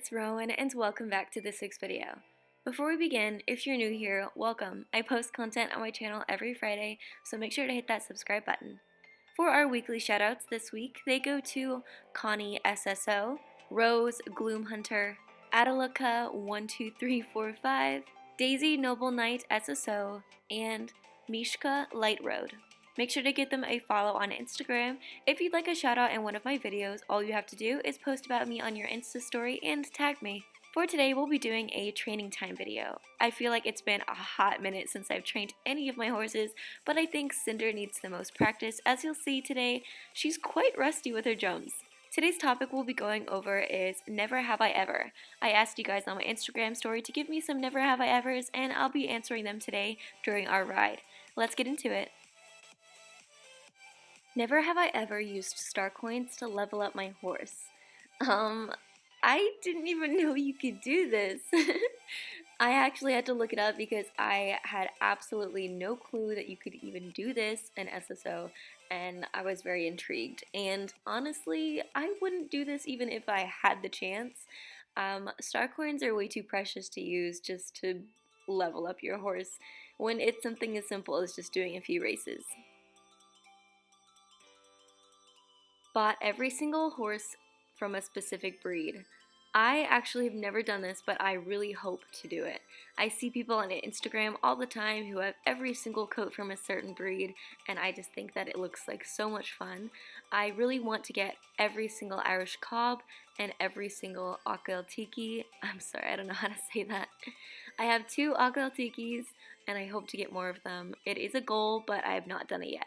it's Rowan and welcome back to this week's video. Before we begin, if you're new here, welcome. I post content on my channel every Friday, so make sure to hit that subscribe button. For our weekly shoutouts this week, they go to Connie SSO, Rose Gloomhunter, Adalaka 12345, Daisy Noble Knight SSO, and Mishka Lightroad. Make sure to give them a follow on Instagram. If you'd like a shout out in one of my videos, all you have to do is post about me on your Insta story and tag me. For today, we'll be doing a training time video. I feel like it's been a hot minute since I've trained any of my horses, but I think Cinder needs the most practice. As you'll see today, she's quite rusty with her jumps. Today's topic we'll be going over is Never Have I Ever. I asked you guys on my Instagram story to give me some Never Have I Evers, and I'll be answering them today during our ride. Let's get into it. Never have I ever used star coins to level up my horse. I didn't even know you could do this. I actually had to look it up because I had absolutely no clue that you could even do this in SSO, and I was very intrigued. And honestly, I wouldn't do this even if I had the chance. Star coins are way too precious to use just to level up your horse when it's something as simple as just doing a few races. Bought every single horse from a specific breed. I actually have never done this, but I really hope to do it. I see people on Instagram all the time who have every single coat from a certain breed, and I just think that it looks like so much fun. I really want to get every single Irish cob and every single Akeltiki. I'm sorry, I don't know how to say that. I have 2 Akeltikis, and I hope to get more of them. It is a goal, but I have not done it yet.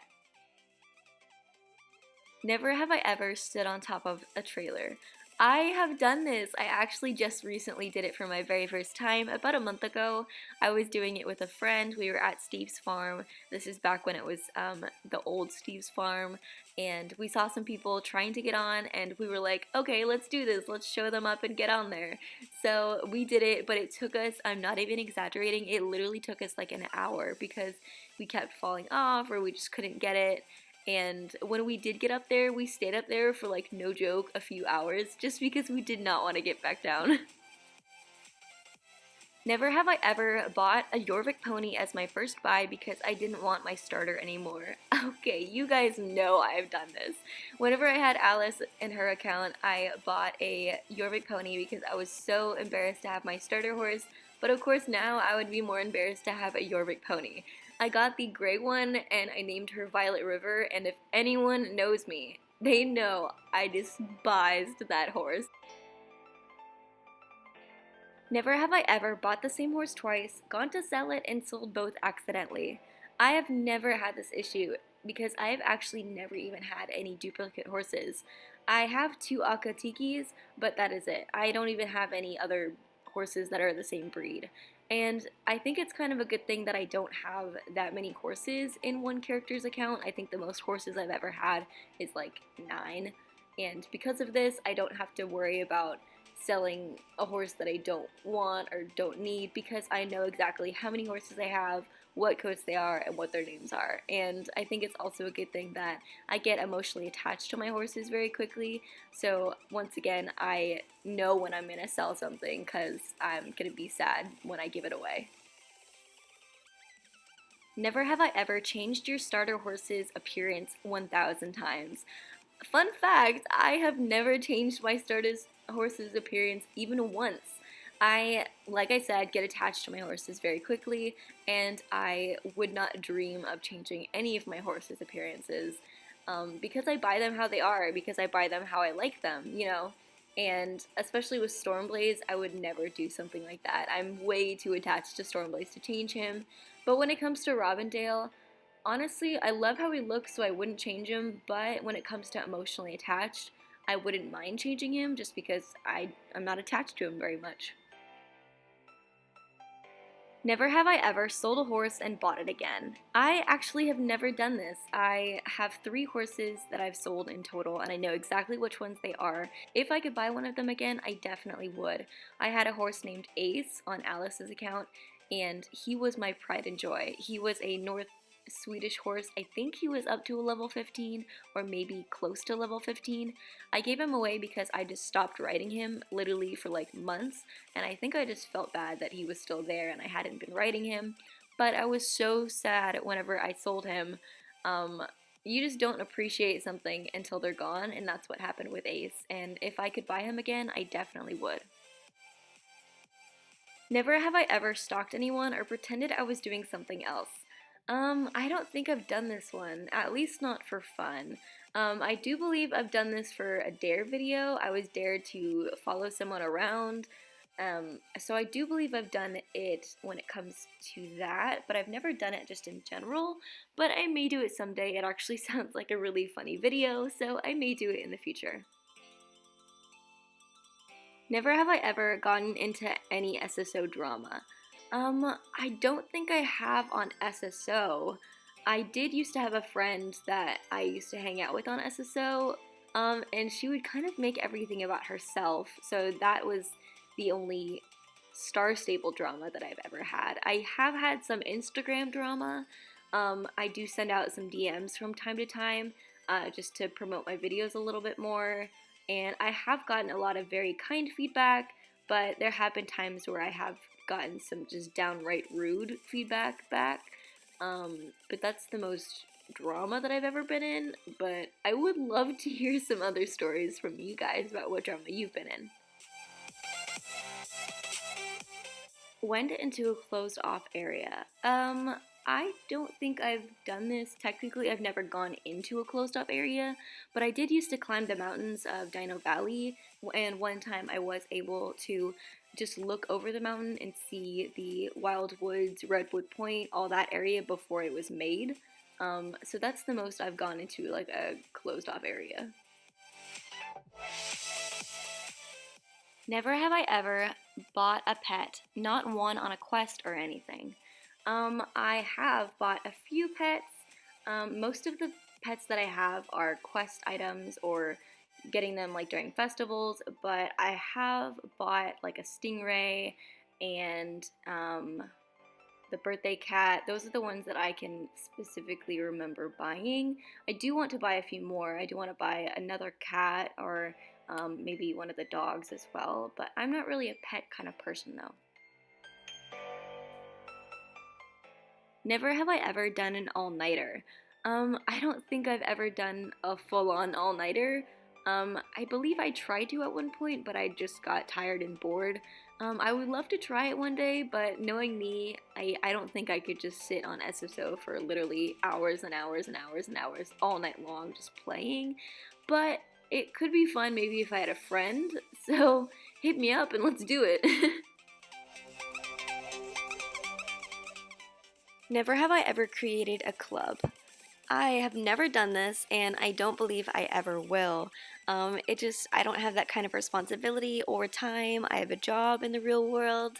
Never have I ever stood on top of a trailer. I have done this. I actually just recently did it for my very first time about a month ago. I was doing it with a friend. We were at Steve's farm. This is back when it was the old Steve's farm, and we saw some people trying to get on, and we were like, okay, let's do this. Let's show them up and get on there. So we did it, but it took us, I'm not even exaggerating, it literally took us like an hour because we kept falling off or we just couldn't get it. And when we did get up there, we stayed up there for like, no joke, a few hours just because we did not want to get back down. Never have I ever bought a Jorvik pony as my first buy because I didn't want my starter anymore. Okay, you guys know I've done this. Whenever I had Alice in her account, I bought a Jorvik pony because I was so embarrassed to have my starter horse, but of course now I would be more embarrassed to have a Jorvik pony. I got the gray one and I named her Violet River, and if anyone knows me, they know I despised that horse. Never have I ever bought the same horse twice, gone to sell it, and sold both accidentally. I have never had this issue because I have actually never even had any duplicate horses. I have 2 Akatikis, but that is it. I don't even have any other horses that are the same breed. And I think it's kind of a good thing that I don't have that many horses in one character's account. I think the most horses I've ever had is like 9. And because of this, I don't have to worry about selling a horse that I don't want or don't need because I know exactly how many horses I have, what coats they are, and what their names are. And I think it's also a good thing that I get emotionally attached to my horses very quickly. So once again, I know when I'm gonna sell something because I'm gonna be sad when I give it away. Never have I ever changed your starter horse's appearance 1,000 times. Fun fact, I have never changed my starter horse's appearance even once. I, like I said, get attached to my horses very quickly, and I would not dream of changing any of my horses' appearances because I buy them how they are, because I buy them how I like them, you know? And especially with Stormblaze, I would never do something like that. I'm way too attached to Stormblaze to change him. But when it comes to Robindale, honestly, I love how he looks, so I wouldn't change him, but when it comes to emotionally attached, I wouldn't mind changing him just because I'm not attached to him very much. Never have I ever sold a horse and bought it again. I actually have never done this. I have 3 horses that I've sold in total, and I know exactly which ones they are. If I could buy one of them again, I definitely would. I had a horse named Ace on Alice's account, and he was my pride and joy. He was a North Swedish horse. I think he was up to a level 15 or maybe close to level 15. I gave him away because I just stopped riding him literally for like months, and I think I just felt bad that he was still there and I hadn't been riding him. But I was so sad whenever I sold him. Um, you just don't appreciate something until they're gone, and that's what happened with Ace. And if I could buy him again, I definitely would. Never have I ever stalked anyone or pretended I was doing something else. I don't think I've done this one, at least not for fun. I do believe I've done this for a dare video. I was dared to follow someone around. So I do believe I've done it when it comes to that, but I've never done it just in general. But I may do it someday. It actually sounds like a really funny video, so I may do it in the future. Never have I ever gotten into any SSO drama. I don't think I have on SSO. I did used to have a friend that I used to hang out with on SSO, and she would kind of make everything about herself, so that was the only star stable drama that I've ever had. I have had some Instagram drama. I do send out some DMs from time to time, just to promote my videos a little bit more, and I have gotten a lot of very kind feedback, but there have been times where I have gotten some just downright rude feedback back. But that's the most drama that I've ever been in, but I would love to hear some other stories from you guys about what drama you've been in. Went into a closed off area. I don't think I've done this technically. I've never gone into a closed off area, but I did used to climb the mountains of Dino Valley, and one time I was able to just look over the mountain and see the Wild Woods, Redwood Point, all that area before it was made. So that's the most I've gone into like a closed off area. Never have I ever bought a pet, not one on a quest or anything. I have bought a few pets. Most of the pets that I have are quest items or getting them like during festivals, but I have bought like a stingray and the birthday cat. Those are the ones that I can specifically remember buying. I do want to buy a few more. I do want to buy another cat or maybe one of the dogs as well, but I'm not really a pet kind of person though. Never have I ever done an all-nighter. I don't think I've ever done a full-on all-nighter. I believe I tried to at one point, but I just got tired and bored. I would love to try it one day, but knowing me, I don't think I could just sit on SSO for literally hours and hours and hours and hours all night long just playing. But it could be fun maybe if I had a friend, so hit me up and let's do it. Never have I ever created a club. I have never done this, and I don't believe I ever will. I don't have that kind of responsibility or time. I have a job in the real world,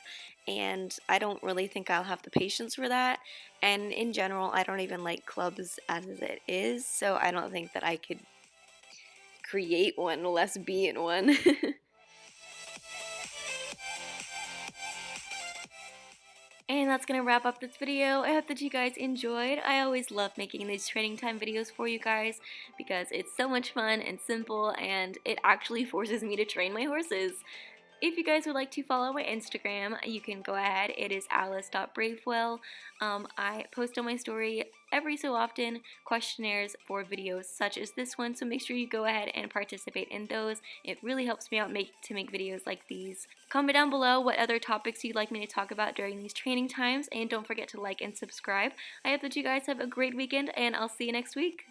and I don't really think I'll have the patience for that. And in general, I don't even like clubs as it is, so I don't think that I could create one, less be in one. And that's going to wrap up this video. I hope that you guys enjoyed. I always love making these training time videos for you guys because it's so much fun and simple, and it actually forces me to train my horses. If you guys would like to follow my Instagram, you can go ahead. It is alice.bravewell. I post on my story every so often questionnaires for videos such as this one, so make sure you go ahead and participate in those. It really helps me out to make videos like these. Comment down below what other topics you'd like me to talk about during these training times, and don't forget to like and subscribe. I hope that you guys have a great weekend, and I'll see you next week.